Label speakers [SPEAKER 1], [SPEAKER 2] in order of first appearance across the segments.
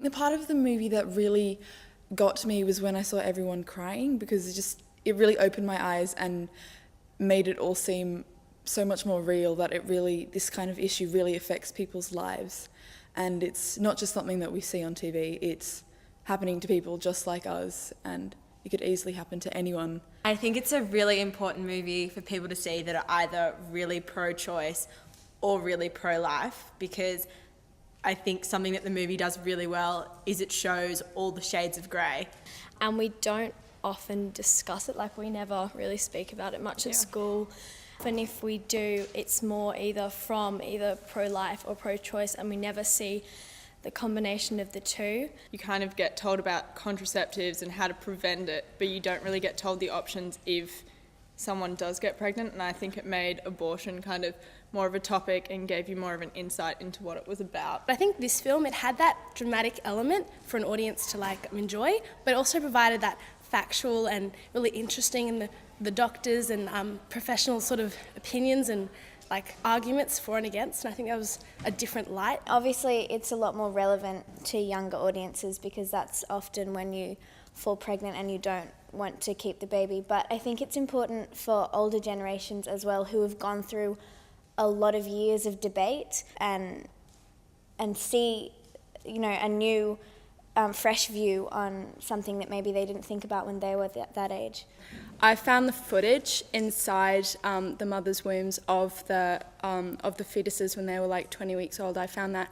[SPEAKER 1] The part of the movie that really got to me was when I saw everyone crying, because it really opened my eyes and made it all seem so much more real, that this kind of issue really affects people's lives. And it's not just something that we see on TV, it's happening to people just like us, and it could easily happen to anyone.
[SPEAKER 2] I think it's a really important movie for people to see that are either really pro-choice or really pro-life, because I think something that the movie does really well is it shows all the shades of grey.
[SPEAKER 3] And we don't often discuss it, like we never really speak about it much at school. And if we do, it's more either pro-life or pro-choice, and we never see the combination of the two.
[SPEAKER 4] You kind of get told about contraceptives and how to prevent it, but you don't really get told the options if someone does get pregnant, and I think it made abortion kind of more of a topic and gave you more of an insight into what it was about.
[SPEAKER 5] I think this film, it had that dramatic element for an audience to enjoy, but it also provided that factual and really interesting, and the doctors and professional sort of opinions and arguments for and against, and I think that was a different light.
[SPEAKER 6] Obviously it's a lot more relevant to younger audiences, because that's often when you fall pregnant and you don't want to keep the baby, but I think it's important for older generations as well, who have gone through a lot of years of debate and see, a new fresh view on something that maybe they didn't think about when they were that age.
[SPEAKER 7] I found the footage inside the mother's wombs of the fetuses when they were 20 weeks old. I found that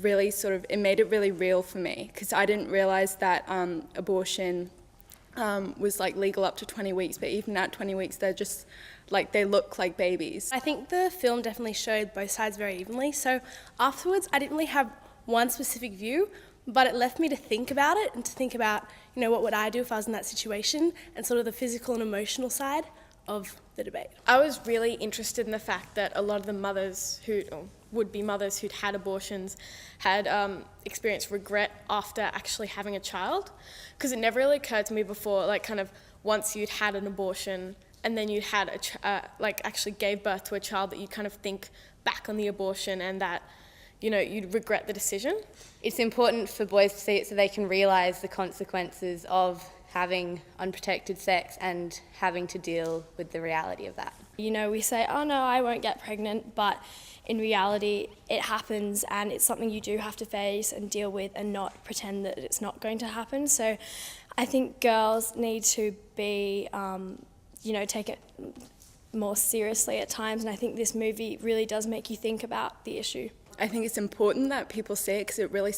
[SPEAKER 7] really it made it really real for me, because I didn't realise that abortion was legal up to 20 weeks, but even at 20 weeks they're just they look like babies.
[SPEAKER 5] I think the film definitely showed both sides very evenly, so afterwards I didn't really have one specific view, but it left me to think about it and to think about, what would I do if I was in that situation, and sort of the physical and emotional side of the debate.
[SPEAKER 8] I was really interested in the fact that a lot of the mothers would-be mothers who'd had abortions had experienced regret after actually having a child, because it never really occurred to me before, once you'd had an abortion and then you had actually gave birth to a child, that you kind of think back on the abortion and that you'd regret the decision.
[SPEAKER 9] It's important for boys to see it so they can realise the consequences of having unprotected sex and having to deal with the reality of that.
[SPEAKER 3] We say, oh no, I won't get pregnant, but in reality it happens, and it's something you do have to face and deal with and not pretend that it's not going to happen. So I think girls need to be, take it more seriously at times, and I think this movie really does make you think about the issue.
[SPEAKER 7] I think it's important that people see it, because it really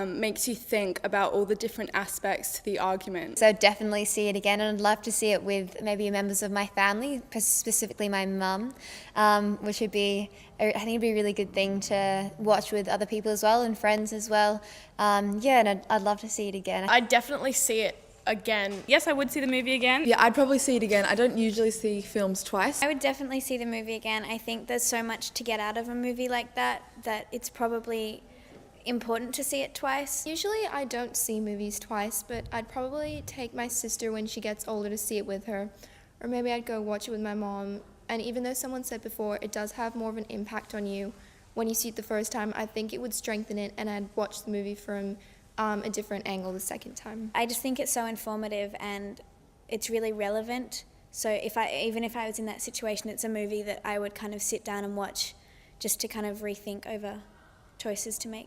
[SPEAKER 7] makes you think about all the different aspects to the argument.
[SPEAKER 6] So definitely see it again, and I'd love to see it with maybe members of my family, specifically my mum, which would be, I think it'd be a really good thing to watch with other people as well, and friends as well. And I'd love to see it again.
[SPEAKER 8] I'd definitely see it again.
[SPEAKER 4] Yes, I would see the movie again.
[SPEAKER 1] Yeah, I'd probably see it again. I don't usually see films twice.
[SPEAKER 6] I would definitely see the movie again. I think there's so much to get out of a movie like that it's probably important to see it twice.
[SPEAKER 10] Usually I don't see movies twice, but I'd probably take my sister when she gets older to see it with her, or maybe I'd go watch it with my mom. And even though someone said before, it does have more of an impact on you when you see it the first time, I think it would strengthen it, and I'd watch the movie from a different angle the second time.
[SPEAKER 6] I just think it's so informative and it's really relevant. So even if I was in that situation, it's a movie that I would kind of sit down and watch, just to kind of rethink over choices to make.